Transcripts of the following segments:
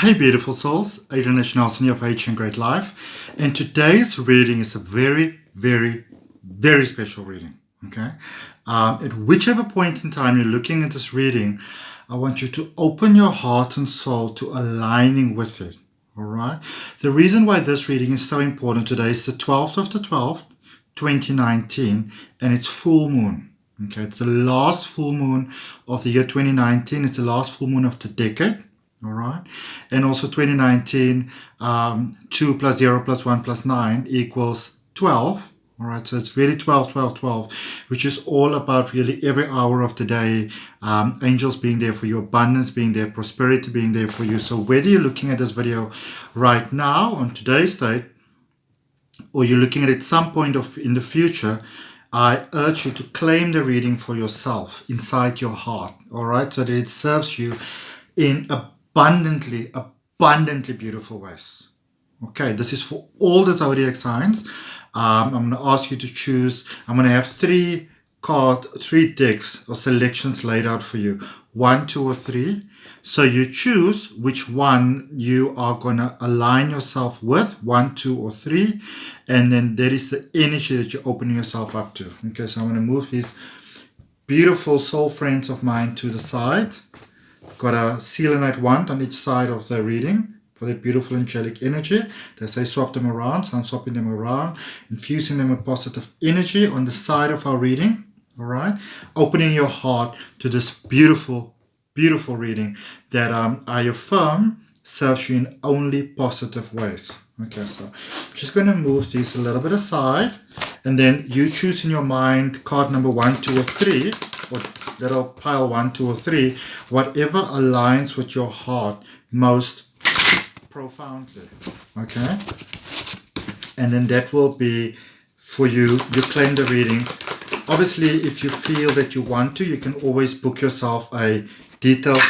Hey beautiful souls, Adrian H of ahngreatlife, and today's reading is a very, very, very special reading. Okay, at whichever point in time you're looking at this reading, I want you to open your heart and soul to aligning with it. All right. The reason why this reading is so important today is the 12th of the 12th, 2019, and it's full moon. Okay, it's the last full moon of the year 2019. It's the last full moon of the decade. All right, and also 2019, 2 plus 0 plus 1 plus 9 equals 12. All right, so it's really 12, 12, 12, which is all about really every hour of the day, angels being there for you, abundance being there, prosperity being there for you. So whether you're looking at this video right now on today's date, or you're looking at it some point in the future, I urge you to claim the reading for yourself inside your heart. All right, so that it serves you in abundantly beautiful ways. Okay, this is for all the zodiac signs. I'm going to ask you to choose. I'm going to have three decks or selections laid out for you, 1, 2, or 3. So you choose which one you are going to align yourself with, 1, 2, or 3, and then there is the energy that you're opening yourself up to. Okay, so I'm going to move these beautiful soul friends of mine to the side. Got a selenite wand on each side of the reading for that beautiful angelic energy. They say swap them around, so I'm swapping them around, infusing them with positive energy on the side of our reading. All right, opening your heart to this beautiful, beautiful reading that I affirm serves you in only positive ways. Okay, so I'm just going to move these a little bit aside, and then you choose in your mind card number 1, 2, or 3, or little pile 1, 2, or 3, whatever aligns with your heart most profoundly. Okay, and then that will be for you. You claim the reading. Obviously, if you feel that you want to, you can always book yourself a detailed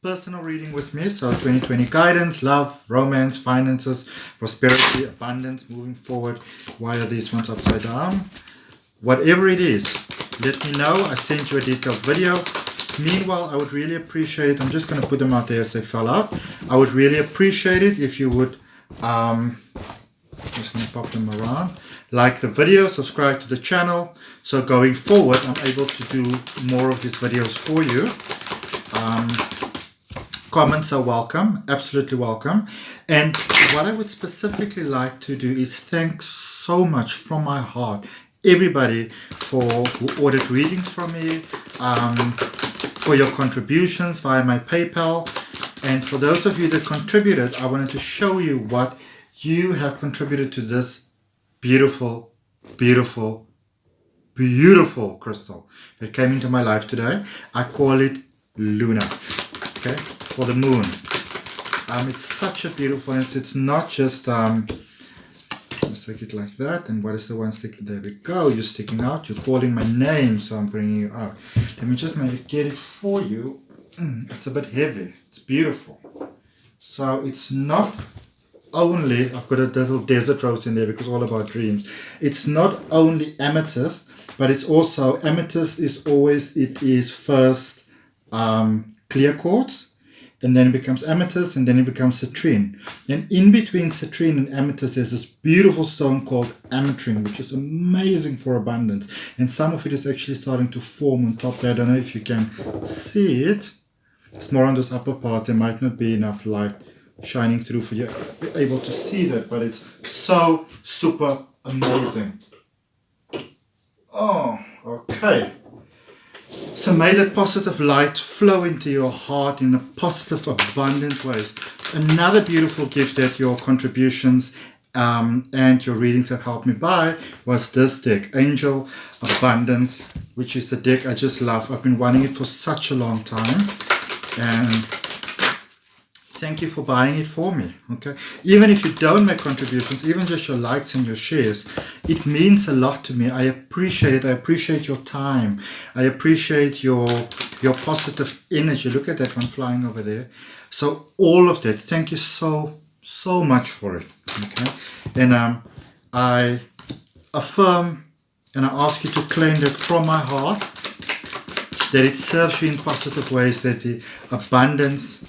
personal reading with me. So 2020 guidance, love, romance, finances, prosperity, abundance, moving forward. Why are these ones upside down? Whatever it is, let me know. I sent you a detailed video. Meanwhile, I would really appreciate it. I'm just going to put them out there as they fell out. I would really appreciate it if you would, I'm just going to pop them around. Like the video, subscribe to the channel. So going forward, I'm able to do more of these videos for you. Comments are welcome, absolutely welcome. And what I would specifically like to do is thank so much from my heart everybody who ordered readings from me, for your contributions via my PayPal. And for those of you that contributed, I wanted to show you what you have contributed to this beautiful, beautiful, beautiful crystal that came into my life today. I call it Luna, okay, for the moon. It's such a beautiful, it's not just, let's take it like that. And what is the one stick? There we go. You're sticking out. You're calling my name, so I'm bringing you out. Let me just maybe get it for you. It's a bit heavy. It's beautiful. So it's not only, I've got a little desert rose in there because all about dreams. It's not only amethyst, but it's also, amethyst is always, it is first clear quartz, and then it becomes amethyst, and then it becomes citrine. And in between citrine and amethyst, there's this beautiful stone called ametrine, which is amazing for abundance. And some of it is actually starting to form on top there. I don't know if you can see it. It's more on those upper parts. There might not be enough light shining through for you to be able to see that, but it's so super amazing. Oh, okay. So may that positive light flow into your heart in a positive, abundant ways. Another beautiful gift that your contributions and your readings have helped me buy was this deck, Angel Abundance, which is a deck I just love. I've been wanting it for such a long time. And thank you for buying it for me. Okay, even if you don't make contributions, even just your likes and your shares, it means a lot to me. I appreciate it. I appreciate your time. I appreciate your positive energy. Look at that one flying over there. So all of that, thank you so much for it. Okay, and I affirm and I ask you to claim that from my heart, that it serves you in positive ways, that the abundance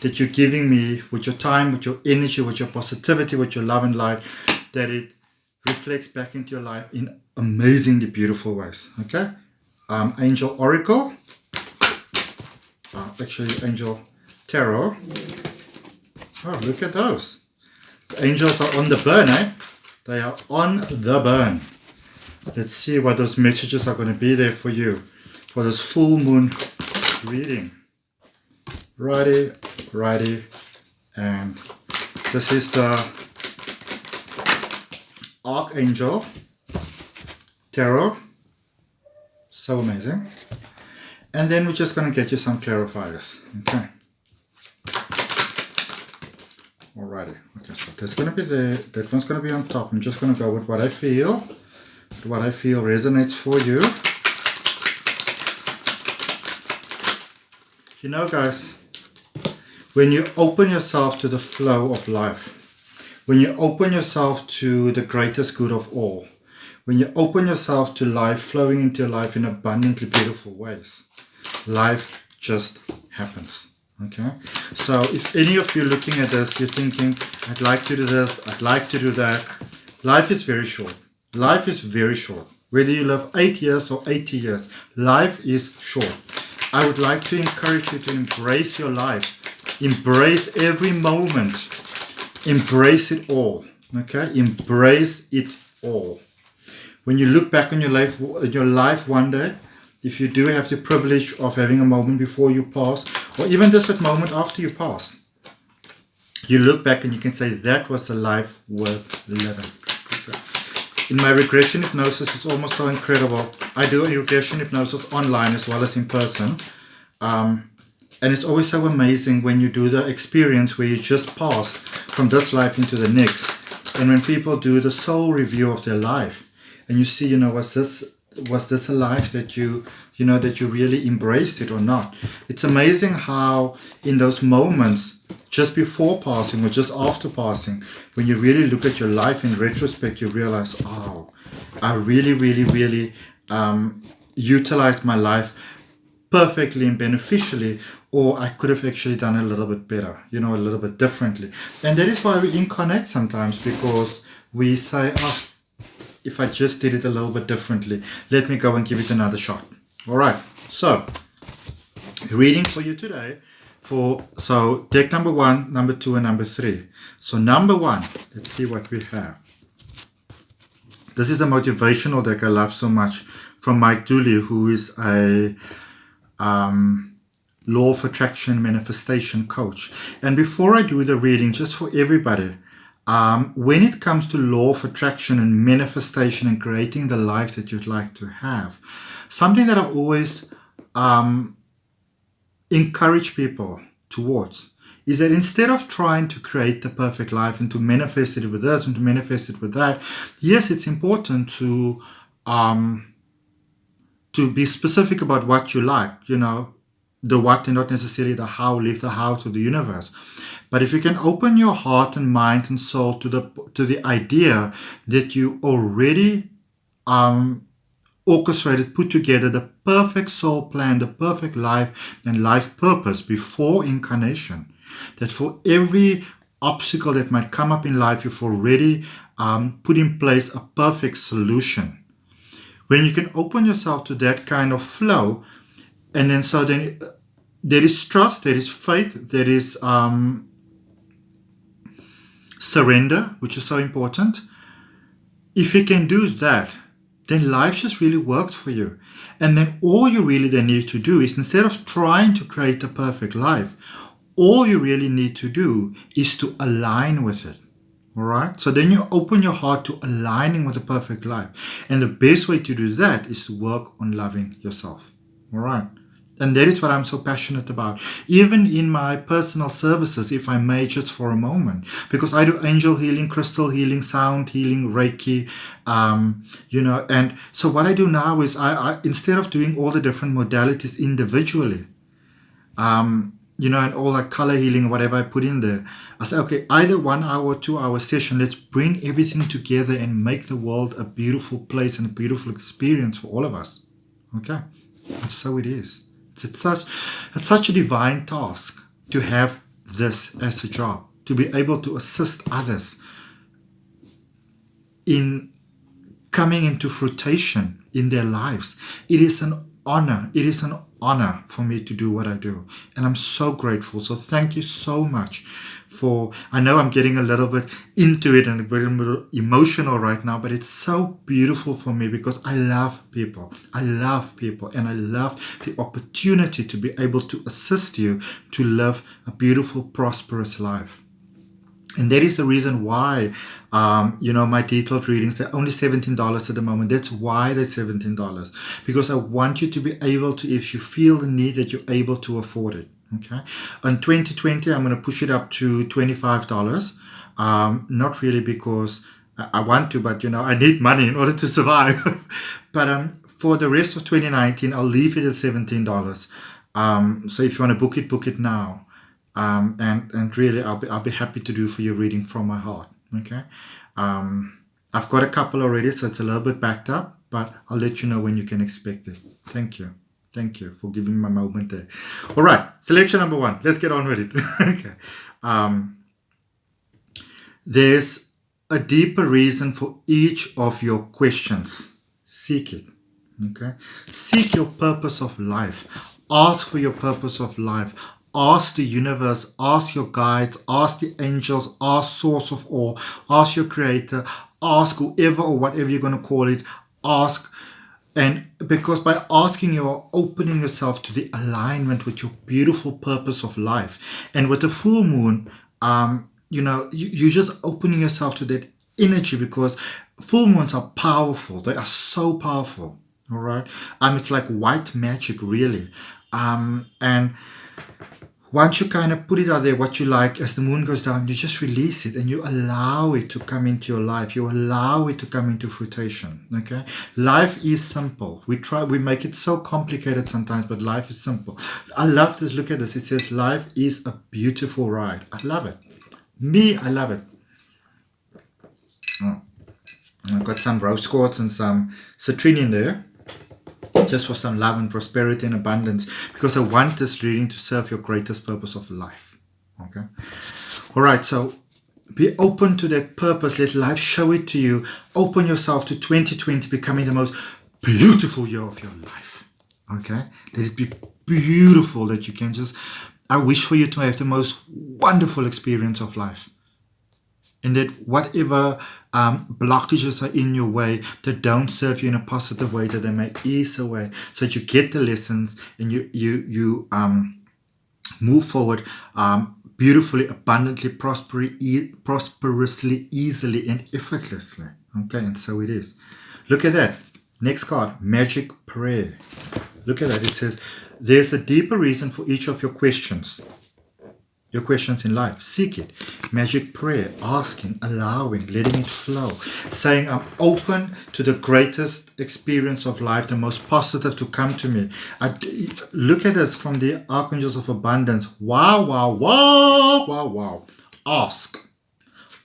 that you're giving me with your time, with your energy, with your positivity, with your love and light, that it reflects back into your life in amazingly beautiful ways. Okay? Angel Oracle. Actually, Angel Tarot. Oh, look at those. The angels are on the burn, eh? They are on the burn. Let's see what those messages are going to be there for you for this full moon reading. Righty, righty, and this is the Archangel Tarot. So amazing. And then we're just going to get you some clarifiers. Okay. Alrighty. Okay, so that's going to be that one's going to be on top. I'm just going to go with what I feel. What I feel resonates for you. You know, guys, when you open yourself to the flow of life, when you open yourself to the greatest good of all, when you open yourself to life flowing into your life in abundantly beautiful ways, life just happens. Okay, so if any of you looking at this, you're thinking, I'd like to do this, I'd like to do that. Life is very short. Life is very short. Whether you live 8 years or 80 years, life is short. I would like to encourage you to embrace your life. Embrace every moment. Embrace it all. Okay, embrace it all. When you look back on your life one day, if you do have the privilege of having a moment before you pass, or even just a moment after you pass, you look back and you can say, that was a life worth living. Okay. In my regression hypnosis, it's almost so incredible. I do a regression hypnosis online as well as in person. And it's always so amazing when you do the experience where you just passed from this life into the next. And when people do the soul review of their life, and you see, was this a life that that you really embraced it or not? It's amazing how in those moments, just before passing or just after passing, when you really look at your life in retrospect, you realize, oh, I really, really, really utilized my life perfectly and beneficially, or I could have actually done a little bit better, a little bit differently. And that is why we incarnate sometimes, because we say, oh, if I just did it a little bit differently, let me go and give it another shot. All right, so reading for you today so deck number 1, number 2, and number 3. So number 1, let's see what we have. This is a motivational deck I love so much from Mike Dooley, who is a law of attraction manifestation coach. And before I do the reading, just for everybody, when it comes to law of attraction and manifestation and creating the life that you'd like to have, something that I always encourage people towards is that instead of trying to create the perfect life and to manifest it with this and to manifest it with that, yes, it's important to be specific about what you like, the what and not necessarily the how. Leave the how to the universe. But if you can open your heart and mind and soul to the idea that you already orchestrated, put together the perfect soul plan, the perfect life and life purpose before incarnation, that for every obstacle that might come up in life, you've already put in place a perfect solution. When you can open yourself to that kind of flow, and then there is trust, there is faith, there is surrender, which is so important. If you can do that, then life just really works for you. And then all you really then need to do is, instead of trying to create a perfect life, all you really need to do is to align with it. All right? So then you open your heart to aligning with the perfect life. And the best way to do that is to work on loving yourself. All right? And that is what I'm so passionate about. Even in my personal services, if I may, just for a moment, because I do angel healing, crystal healing, sound healing, Reiki, and so what I do now is I instead of doing all the different modalities individually, and all that color healing, whatever I put in there, I say, okay, either 1 hour or 2 hour session, let's bring everything together and make the world a beautiful place and a beautiful experience for all of us. Okay, and so it is. It's such a divine task to have this as a job, to be able to assist others in coming into fruition in their lives. It is an honor. It is an honor for me to do what I do. And I'm so grateful. So thank you so much for, I know I'm getting a little bit into it and a bit emotional right now, but it's so beautiful for me because I love people. I love people, and I love the opportunity to be able to assist you to live a beautiful, prosperous life. And that is the reason why, my detailed readings, they're only $17 at the moment. That's why they're $17. Because I want you to be able to, if you feel the need, that you're able to afford it. Okay. In 2020, I'm going to push it up to $25. Not really because I want to, but, I need money in order to survive. But for the rest of 2019, I'll leave it at $17. So if you want to book it now. And really, I'll be happy to do for your reading from my heart. Okay. I've got a couple already, so it's a little bit backed up, but I'll let you know when you can expect it. Thank you for giving me my moment there. All right, selection number 1. Let's get on with it. Okay. There's a deeper reason for each of your questions. Seek it. Okay. Seek your purpose of life. Ask for your purpose of life. Ask the universe, ask your guides, ask the angels, ask source of all, ask your creator, ask whoever or whatever you're going to call it, ask. And because by asking, you're opening yourself to the alignment with your beautiful purpose of life. And with the full moon, you're just opening yourself to that energy, because full moons are powerful. They are so powerful. All right. It's like white magic, really. And once you kind of put it out there, what you like, as the moon goes down, you just release it and you allow it to come into your life. You allow it to come into fruition. Okay. Life is simple. We make it so complicated sometimes, but life is simple. I love this. Look at this. It says life is a beautiful ride. I love it. I love it. Oh. I've got some rose quartz and some citrine in there, just for some love and prosperity and abundance, because I want this reading to serve your greatest purpose of life. Okay. All right. So be open to that purpose. Let life show it to you. Open yourself to 2020 becoming the most beautiful year of your life. Okay. Let it be beautiful, that you can I wish for you to have the most wonderful experience of life. And that whatever blockages are in your way that don't serve you in a positive way, that they may ease away, so that you get the lessons and you move forward beautifully, abundantly, prosperously, easily, and effortlessly. Okay, and so it is. Look at that. Next card, Magic Prayer. Look at that. It says, there's a deeper reason for each of your questions. Your questions in life. Seek it. Magic prayer. Asking, allowing, letting it flow. Saying, I'm open to the greatest experience of life, the most positive to come to me. Look at this from the Archangels of Abundance. Wow, wow, wow, wow, wow. Ask.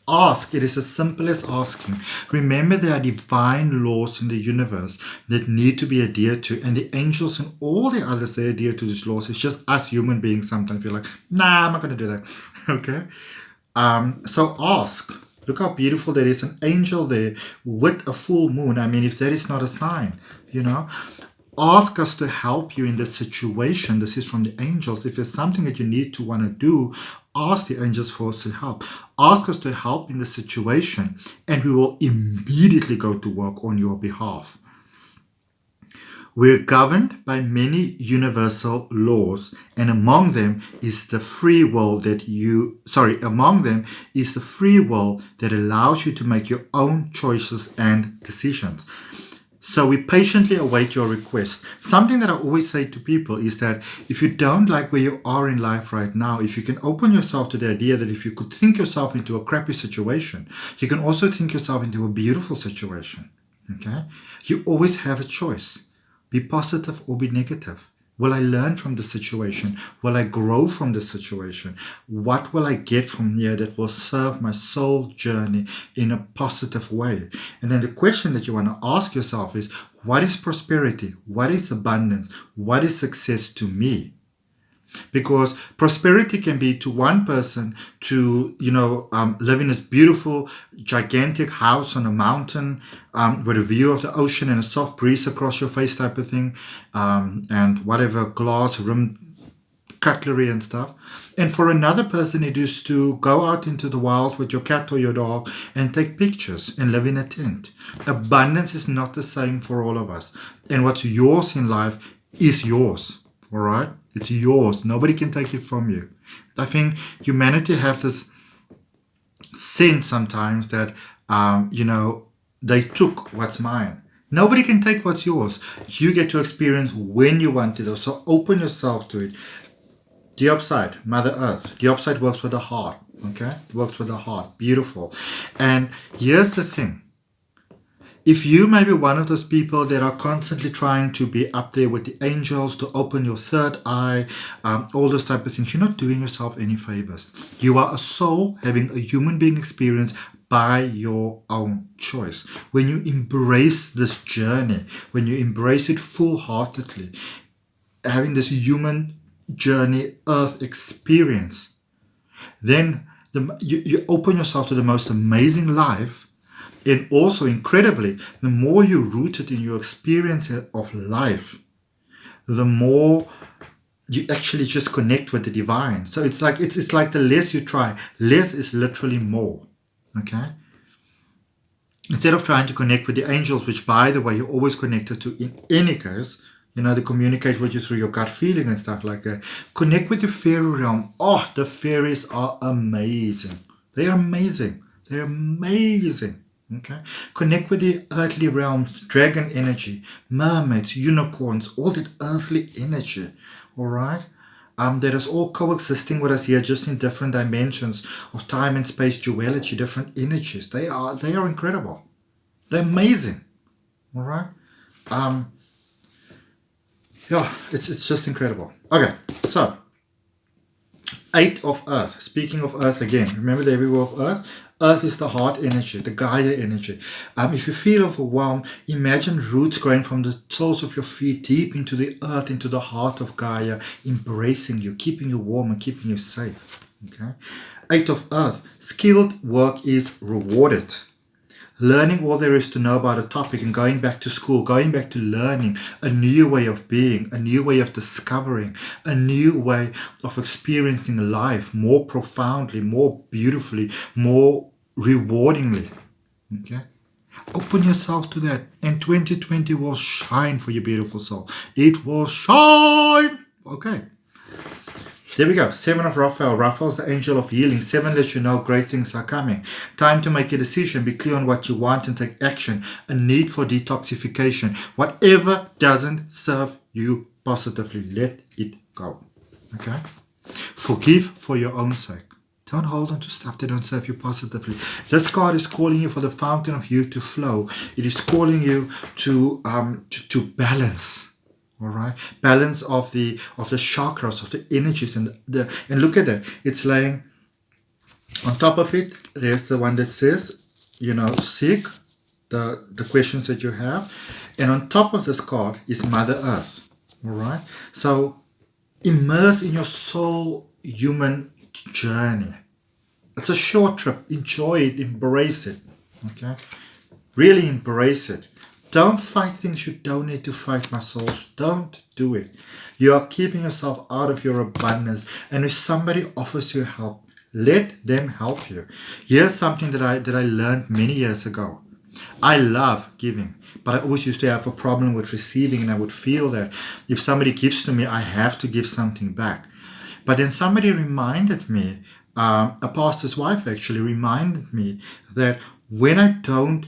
Ask. It is as simple as asking. Remember, there are divine laws in the universe that need to be adhered to, and the angels and all the others, they adhere to these laws. It's just us human beings sometimes we're like, nah, I'm not going to do that. Okay. So ask. Look how beautiful that is. An angel there with a full moon. If that is not a sign, ask us to help you in this situation. This is from the angels. If there's something that you need to want to do, ask the angels for us to help. Ask us to help in the situation, and we will immediately go to work on your behalf. We're governed by many universal laws, and among them is the free will that allows you to make your own choices and decisions. So we patiently await your request. Something that I always say to people is that if you don't like where you are in life right now, if you can open yourself to the idea that if you could think yourself into a crappy situation, you can also think yourself into a beautiful situation. Okay? You always have a choice. Be positive or be negative. Will I learn from the situation? Will I grow from the situation? What will I get from here that will serve my soul journey in a positive way? And then the question that you want to ask yourself is, what is prosperity? What is abundance? What is success to me? Because prosperity can be to one person to, live in this beautiful, gigantic house on a mountain with a view of the ocean and a soft breeze across your face type of thing, and whatever glass rimmed cutlery and stuff. And for another person, it is to go out into the wild with your cat or your dog and take pictures and live in a tent. Abundance is not the same for all of us. And what's yours in life is yours. All right? It's yours. Nobody can take it from you. I think humanity have this sense sometimes that, they took what's mine. Nobody can take what's yours. You get to experience when you want it. So open yourself to it. The upside, Mother Earth. The upside works with the heart. Okay? It works with the heart. Beautiful. And here's the thing. If you may be one of those people that are constantly trying to be up there with the angels, to open your third eye, all those type of things, you're not doing yourself any favors. You are a soul having a human being experience by your own choice. When you embrace this journey, when you embrace it full-heartedly, having this human journey, earth experience, then you open yourself to the most amazing life. And also, incredibly, the more you're rooted in your experience of life, the more you actually just connect with the divine. So it's like the less you try, less is literally more. Okay? Instead of trying to connect with the angels, which, by the way, you're always connected to in any case, they communicate with you through your gut feeling and stuff like that. Connect with the fairy realm. Oh, the fairies are amazing. They are amazing. They're amazing. Okay, connect with the earthly realms, dragon energy, mermaids, unicorns, all that earthly energy. All right, that is all coexisting with us here, just in different dimensions of time and space duality, different energies. They are incredible. They're amazing. All right, yeah, it's just incredible. Okay, so 8 of Earth. Speaking of Earth again, remember the everywhere of Earth? Earth is the heart energy, the Gaia energy. If you feel overwhelmed, imagine roots growing from the soles of your feet deep into the earth, into the heart of Gaia, embracing you, keeping you warm and keeping you safe. Okay. 8 of Earth. Skilled work is rewarded. Learning all there is to know about a topic and going back to school, going back to learning a new way of being, a new way of discovering, a new way of experiencing life more profoundly, more beautifully, more rewardingly. Okay? Open yourself to that, and 2020 will shine for your beautiful soul. It will shine. Okay. There we go. 7 of Raphael. Raphael's the angel of healing. 7 lets you know great things are coming. Time to make a decision. Be clear on what you want and take action. A need for detoxification. Whatever doesn't serve you positively, let it go. Okay? Forgive for your own sake. Don't hold on to stuff that don't serve you positively. This card is calling you for the fountain of youth to flow. It is calling you to balance. All right, balance of the chakras, of the energies, and look at that. It's laying on top of it. There's the one that says, seek the questions that you have, and on top of this card is Mother Earth. All right, so immerse in your soul human journey. It's a short trip. Enjoy it. Embrace it. Okay, really embrace it. Don't fight things you don't need to fight, my souls. Don't do it. You are keeping yourself out of your abundance. And if somebody offers you help, let them help you. Here's something that I learned many years ago. I love giving, but I always used to have a problem with receiving, and I would feel that if somebody gives to me, I have to give something back. But then somebody reminded me, a pastor's wife actually reminded me that when I don't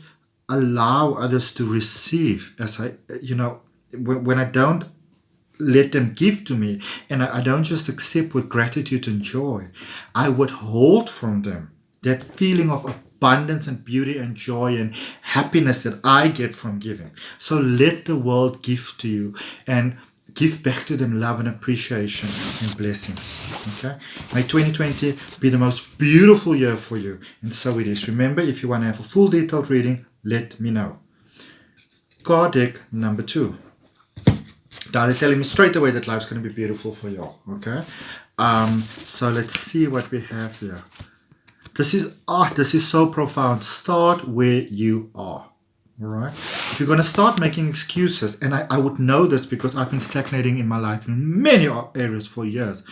allow others to receive, when I don't let them give to me, and I don't just accept with gratitude and joy, I withhold from them that feeling of abundance and beauty and joy and happiness that I get from giving. So let the world give to you and give back to them love and appreciation and blessings. Okay? May 2020 be the most beautiful year for you, and so it is. Remember, if you want to have a full detailed reading, let me know. Card deck number 2. They're telling me straight away that life's going to be beautiful for you. Okay. So let's see what we have here. This is so profound. Start where you are. All right. If you're going to start making excuses, and I would know this because I've been stagnating in my life in many areas for years.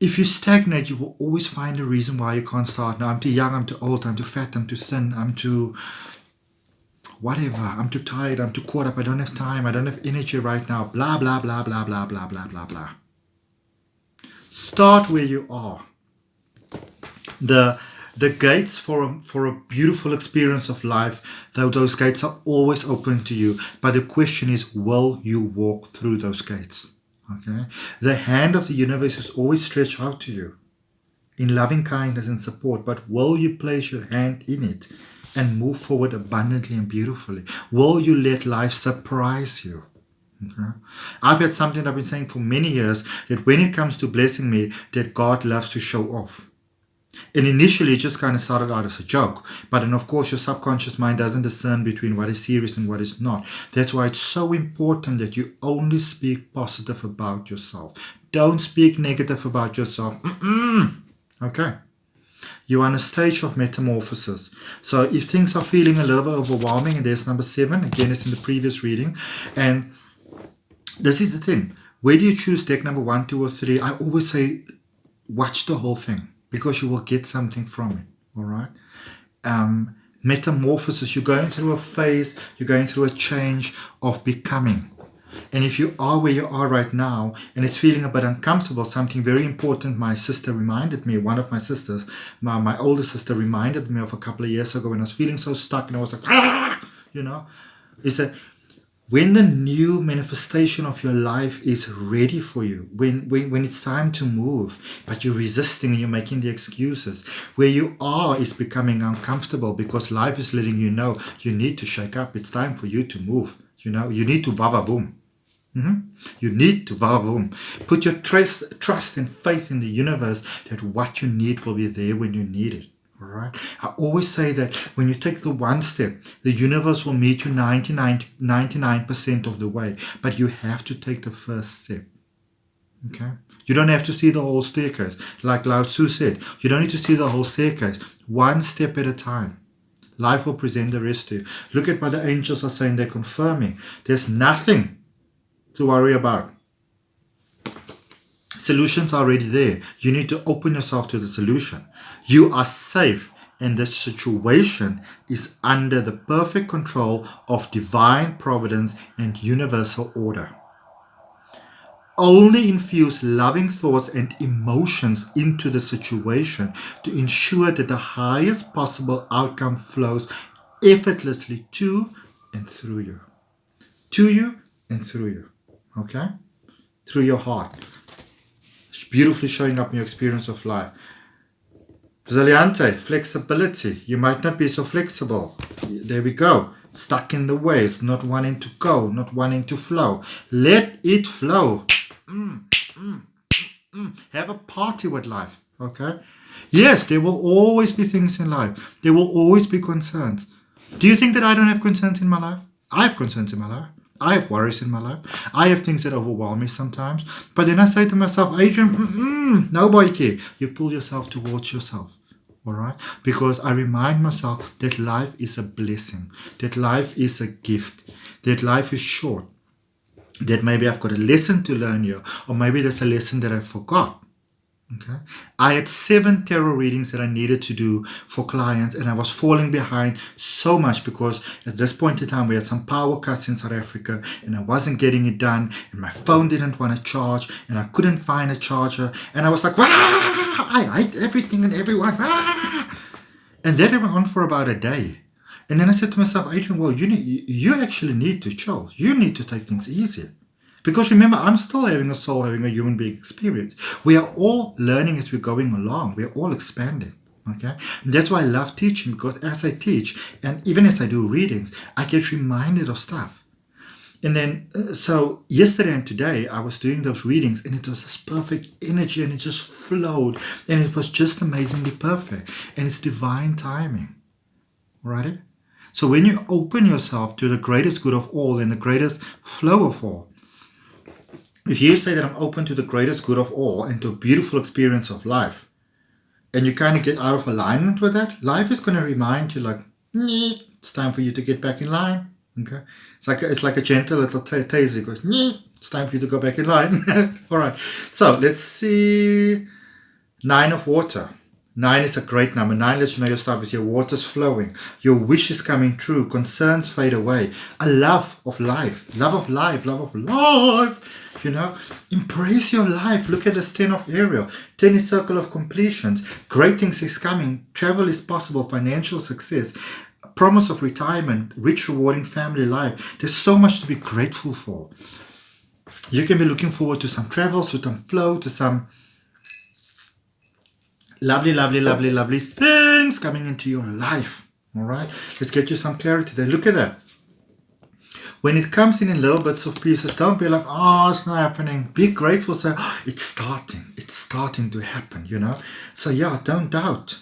If you stagnate, you will always find a reason why you can't start. Now, I'm too young, I'm too old, I'm too fat, I'm too thin, I'm too whatever, I'm too tired, I'm too caught up, I don't have time, I don't have energy right now, blah, blah, blah, blah, blah, blah, blah, blah, blah. Start where you are. The gates for a beautiful experience of life, though, those gates are always open to you. But the question is, will you walk through those gates? Okay. The hand of the universe is always stretched out to you in loving kindness and support. But will you place your hand in it and move forward abundantly and beautifully? Will you let life surprise you? Okay. I've had something I've been saying for many years, that when it comes to blessing me, that God loves to show off. And initially it just kind of started out as a joke, but then of course your subconscious mind doesn't discern between what is serious and what is not. That's why it's so important that you only speak positive about yourself. Don't speak negative about yourself. Okay. You're on a stage of metamorphosis. So if things are feeling a little bit overwhelming, and there's number 7, again it's in the previous reading, and this is the thing. Where do you choose deck number 1, 2 or 3? I always say watch the whole thing, because you will get something from it. All right. Metamorphosis. You're going through a phase. You're going through a change of becoming. And if you are where you are right now, and it's feeling a bit uncomfortable, something very important my sister reminded me, one of my sisters, my older sister reminded me of a couple of years ago when I was feeling so stuck, and I was like, is that when the new manifestation of your life is ready for you, when it's time to move, but you're resisting and you're making the excuses, where you are is becoming uncomfortable because life is letting you know you need to shake up. It's time for you to move. You need to vava boom. You need to vava boom. Put your trust and faith in the universe that what you need will be there when you need it. All right. I always say that when you take the one step, the universe will meet you 99% of the way, but you have to take the first step. Okay. You don't have to see the whole staircase. Like Lao Tzu said, you don't need to see the whole staircase. One step at a time. Life will present the rest to you. Look at what the angels are saying. They're confirming. There's nothing to worry about. Solutions are already there. You need to open yourself to the solution. You are safe, and the situation is under the perfect control of divine providence and universal order. Only infuse loving thoughts and emotions into the situation to ensure that the highest possible outcome flows effortlessly to and through you. To you and through you. Okay? Through your heart. Beautifully showing up in your experience of life. Resiliente, flexibility. You might not be so flexible. There we go. Stuck in the ways, not wanting to go, not wanting to flow. Let it flow. Have a party with life. Okay? Yes, there will always be things in life. There will always be concerns. Do you think that I don't have concerns in my life? I have concerns in my life. I have worries in my life. I have things that overwhelm me sometimes. But then I say to myself, Adrian, nobody cares. You pull yourself towards yourself. All right? Because I remind myself that life is a blessing. That life is a gift. That life is short. That maybe I've got a lesson to learn here. Or maybe there's a lesson that I forgot. Okay. I had 7 tarot readings that I needed to do for clients, and I was falling behind so much because at this point in time we had some power cuts in South Africa and I wasn't getting it done, and my phone didn't want to charge and I couldn't find a charger, and I was like, I hate everything and everyone. And that went on for about a day. And then I said to myself, Adrian, well, you actually need to chill. You need to take things easier. Because remember, I'm still having a soul, having a human being experience. We are all learning as we're going along. We're all expanding. Okay? And that's why I love teaching, because as I teach, and even as I do readings, I get reminded of stuff. And then, so yesterday and today, I was doing those readings, and it was this perfect energy, and it just flowed, and it was just amazingly perfect. And it's divine timing. Alrighty? So when you open yourself to the greatest good of all and the greatest flow of all, If you say that I'm open to the greatest good of all and to a beautiful experience of life, and you kind of get out of alignment with that, life is going to remind you like, "Nee, it's time for you to get back in line." Okay, it's like a gentle little taser. It goes, "Nee, it's time for you to go back in line." All right. So let's see. 9 of water. 9 is a great number. 9 lets you know your stuff is your water's flowing. Your wish is coming true. Concerns fade away. A love of life. Love of life. Love of life. You know, embrace your life. Look at this 10 of Ariel. 10 is circle of completions. Great things is coming. Travel is possible. Financial success. A promise of retirement. Rich, rewarding family life. There's so much to be grateful for. You can be looking forward to some travels, to some flow, to some lovely, lovely, lovely, lovely things coming into your life. All right, let's get you some clarity there. Look at that. When it comes in little bits of pieces, don't be like, oh, it's not happening. Be grateful. Say, oh, it's starting to happen, you know. So yeah, don't doubt.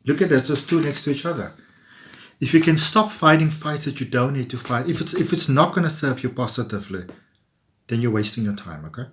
Look at this, those two next to each other. If you can stop fighting fights that you don't need to fight, if it's not going to serve you positively, then you're wasting your time, okay?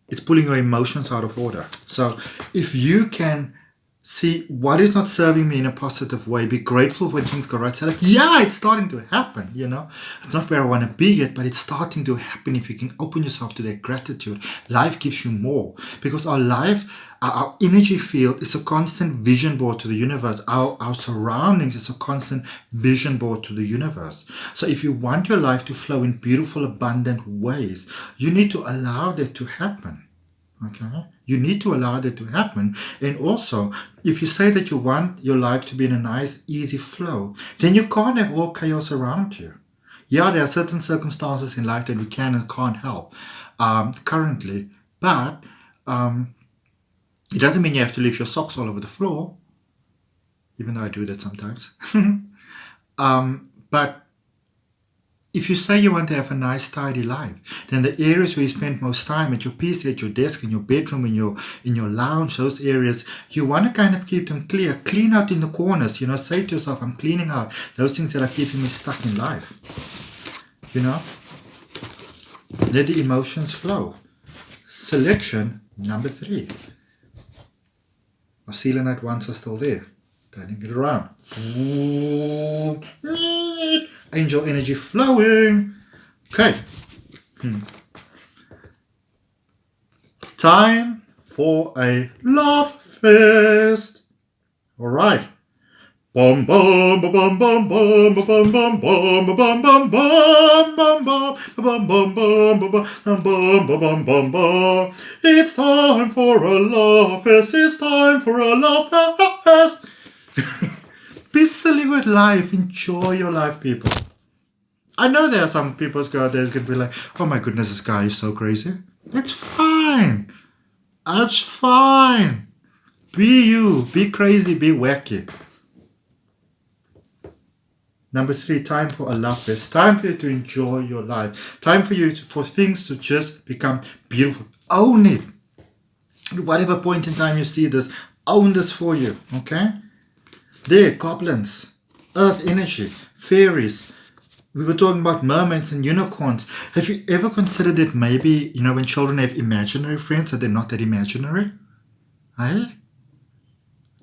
It's pulling your emotions out of order. So if you can see what is not serving me in a positive way, be grateful when things go right. Say like, yeah, it's starting to happen, you know. It's not where I want to be yet, but it's starting to happen. If you can open yourself to that gratitude, life gives you more. Because our life, our energy field is a constant vision board to the universe. Our surroundings is a constant vision board to the universe. So if you want your life to flow in beautiful, abundant ways, you need to allow that to happen. Okay, you need to allow that to happen. And also, if you say that you want your life to be in a nice, easy flow, then you can't have all chaos around you. Yeah, there are certain circumstances in life that we can and can't help currently, but it doesn't mean you have to leave your socks all over the floor, even though I do that sometimes. But if you say you want to have a nice, tidy life, then the areas where you spend most time at your PC, at your desk, in your bedroom, in your lounge, those areas, you want to kind of keep them clear. Clean out in the corners. You know, say to yourself, I'm cleaning out those things that are keeping me stuck in life. You know, let the emotions flow. Selection number 3. Our selenite ones are still there. Turning it around. Angel energy flowing. Okay. Time for a love fest. All right. Bum bum bum bum bum bum bum bum bum bum bum bum bum bum bum bum bum bum bum. It's time for a love fest. It's time for a love fest. Be silly with life. Enjoy your life, people. I know there are some people out there who could be like, oh my goodness, this guy is so crazy. It's fine. It's fine. Be you. Be crazy. Be wacky. Number 3, time for a love fest. Time for you to enjoy your life. Time for you for things to just become beautiful. Own it. At whatever point in time you see this, own this for you. Okay? There, goblins, earth energy, fairies. We were talking about mermaids and unicorns. Have you ever considered that maybe, you know, when children have imaginary friends, that they're not that imaginary? Eh?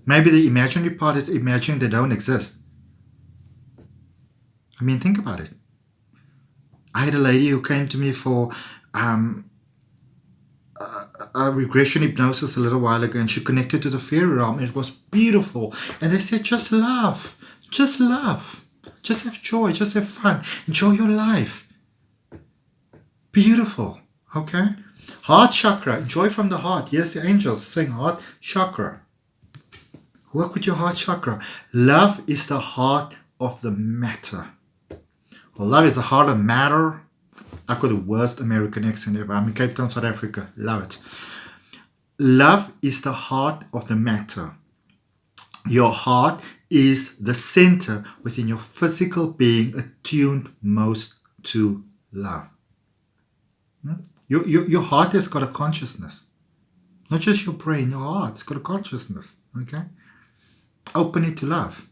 Maybe the imaginary part is imagining they don't exist. I mean, think about it. I had a lady who came to me for a regression hypnosis a little while ago, and she connected to the fairy realm, and it was beautiful. And they said, just love. Just love. Just have joy. Just have fun. Enjoy your life. Beautiful. Okay? Heart chakra. Joy from the heart. Yes, the angels are saying heart chakra. Work with your heart chakra. Love is the heart of the matter. Well, love is the heart of matter. I've got the worst American accent ever. I'm in Cape Town, South Africa. Love it. Love is the heart of the matter. Your heart is the center within your physical being attuned most to love. Your heart has got a consciousness. Not just your brain, your heart's got a consciousness. Okay? Open it to love.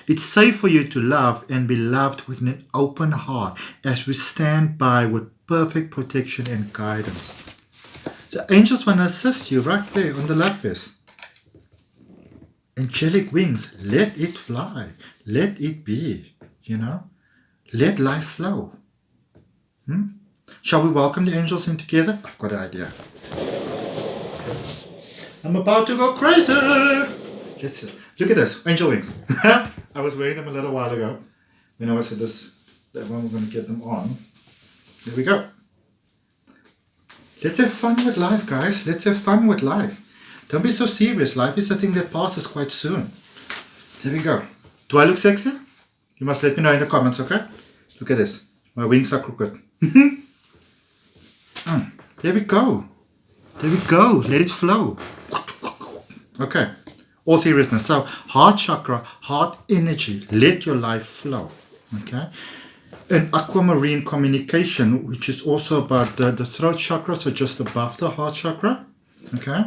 It's safe for you to love and be loved with an open heart as we stand by with perfect protection and guidance. The angels want to assist you right there on the love vest. Angelic wings, let it fly. Let it be, Let life flow. Shall we welcome the angels in together? I've got an idea. I'm about to go crazy. Let's look at this, angel wings. I was wearing them a little while ago. When I was at that one, we're going to get them on. There we go. Let's have fun with life, guys. Let's have fun with life. Don't be so serious. Life is a thing that passes quite soon. There we go. Do I look sexy? You must let me know in the comments, okay? Look at this. My wings are crooked. There we go. There we go. Let it flow. Okay. All seriousness. So, heart chakra, heart energy. Let your life flow. Okay. And aquamarine communication, which is also about the throat chakra, so just above the heart chakra. Okay.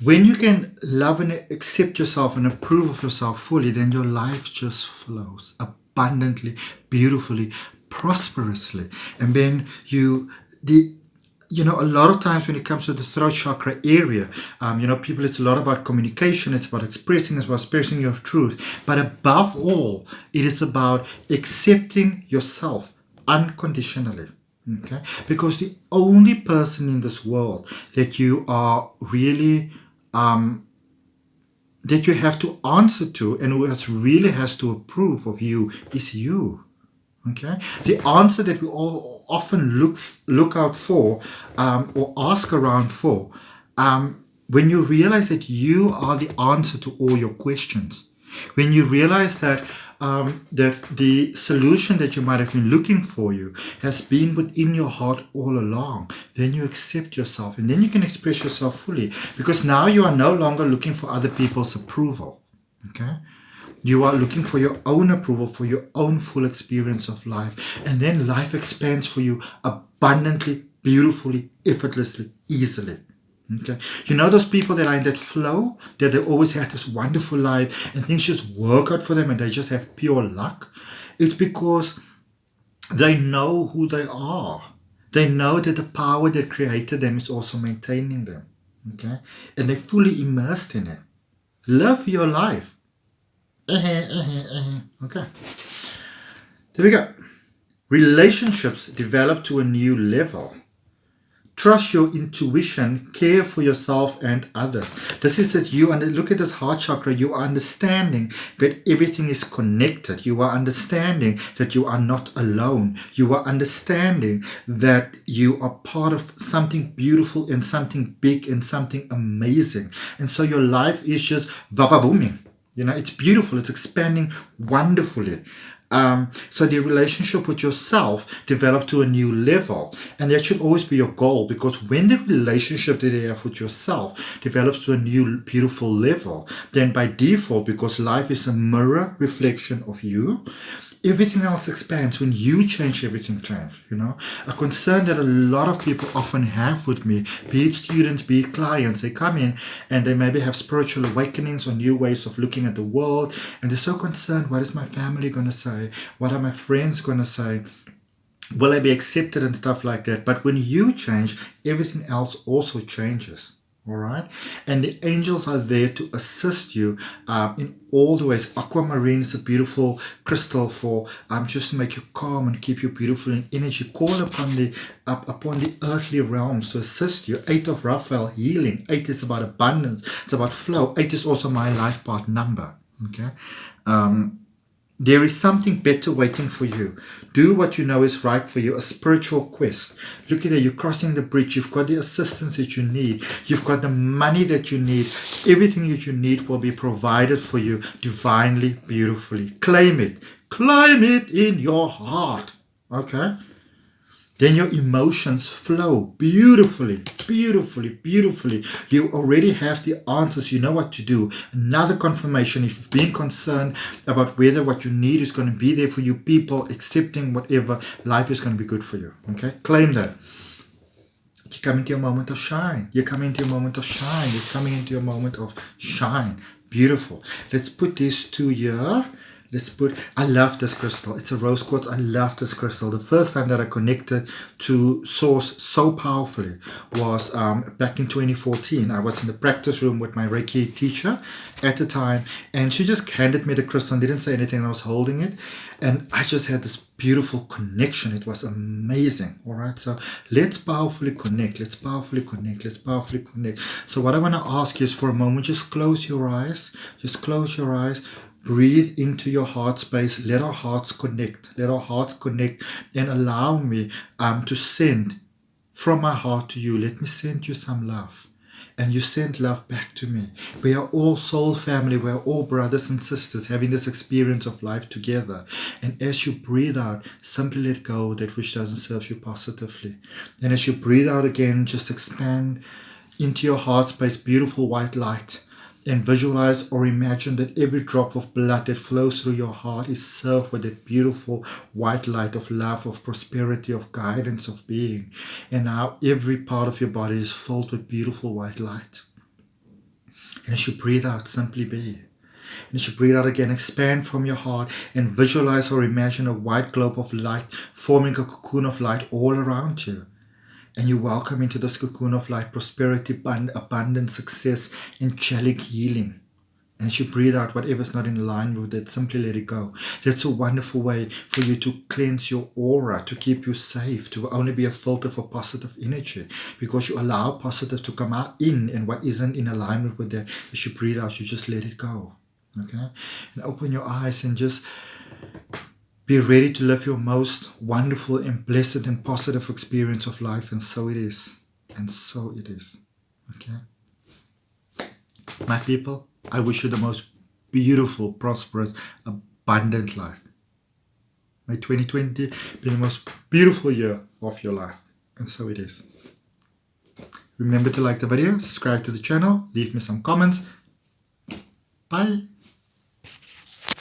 When you can love and accept yourself and approve of yourself fully, then your life just flows abundantly, beautifully, prosperously. And then a lot of times when it comes to the throat chakra area, people, it's a lot about communication, it's about expressing your truth. But above all, it is about accepting yourself unconditionally. Okay? Because the only person in this world that you are really that you have to answer to and who really has to approve of you is you. Okay, the answer that we all often look out for or ask around for, when you realize that you are the answer to all your questions, when you realize that that the solution that you might have been looking for you has been within your heart all along, then you accept yourself and then you can express yourself fully, because now you are no longer looking for other people's approval. Okay. You are looking for your own approval, for your own full experience of life. And then life expands for you abundantly, beautifully, effortlessly, easily. Okay. Those people that are in that flow, that they always have this wonderful life and things just work out for them and they just have pure luck. It's because they know who they are. They know that the power that created them is also maintaining them. Okay. And they're fully immersed in it. Love your life. Okay. There we go. Relationships develop to a new level. Trust your intuition, care for yourself and others. This is that look at this heart chakra, you are understanding that everything is connected. You are understanding that you are not alone. You are understanding that you are part of something beautiful and something big and something amazing. And so your life is just booming. It's beautiful. It's expanding wonderfully. So the relationship with yourself develop to a new level, and that should always be your goal, because when the relationship that you have with yourself develops to a new beautiful level, then by default, because life is a mirror reflection of you, everything else expands. When you change, everything changes. A concern that a lot of people often have with me, be it students, be it clients, they come in and they maybe have spiritual awakenings or new ways of looking at the world, and they're so concerned, what is my family going to say? What are my friends going to say? Will I be accepted and stuff like that? But when you change, everything else also changes. All right, and the angels are there to assist you in all the ways. Aquamarine is a beautiful crystal for just to make you calm and keep you beautiful in energy. Call upon the earthly realms to assist you. 8 of Raphael, healing. 8 is about abundance. It's about flow. 8 is also my life path number. Okay. There is something better waiting for you. Do what you know is right for you, a spiritual quest. Look at it, you're crossing the bridge. You've got the assistance that you need. You've got the money that you need. Everything that you need will be provided for you divinely, beautifully. Claim it. Claim it in your heart. Okay? Then your emotions flow beautifully, beautifully, beautifully. You already have the answers. You know what to do. Another confirmation, if you've been concerned about whether what you need is going to be there for you, people accepting whatever, life is going to be good for you. Okay? Claim that. You come into your moment of shine. You're coming into your moment of shine. You're coming into your moment of shine. Beautiful. Let's put these two here. I love this crystal. It's a rose quartz. I love this crystal. The first time that I connected to source so powerfully was back in 2014. I was in the practice room with my Reiki teacher at the time, and she just handed me the crystal and didn't say anything. I was holding it, and I just had this beautiful connection. It was amazing. All right, so let's powerfully connect. Let's powerfully connect. Let's powerfully connect. So what I want to ask you is, for a moment, just close your eyes. Just close your eyes. Breathe into your heart space. Let our hearts connect. Let our hearts connect, and allow me to send from my heart to you. Let me send you some love, and you send love back to me. We are all soul family. We are all brothers and sisters having this experience of life together. And as you breathe out, simply let go of that which doesn't serve you positively. And as you breathe out again, just expand into your heart space, beautiful white light. And visualize or imagine that every drop of blood that flows through your heart is served with that beautiful white light of love, of prosperity, of guidance, of being. And now every part of your body is filled with beautiful white light. And as you breathe out, simply be. And as you breathe out again, expand from your heart and visualize or imagine a white globe of light forming a cocoon of light all around you. And you welcome into this cocoon of light prosperity, abundance, success, angelic healing. And as you breathe out whatever's not in line with it, simply let it go. That's a wonderful way for you to cleanse your aura, to keep you safe, to only be a filter for positive energy, because you allow positive to come out in, and what isn't in alignment with that, as you breathe out, you just let it go. Okay? And open your eyes and just be ready to live your most wonderful and blessed and positive experience of life. And so it is. And so it is. Okay? My people, I wish you the most beautiful, prosperous, abundant life. May 2020 be the most beautiful year of your life. And so it is. Remember to like the video, subscribe to the channel, leave me some comments. Bye.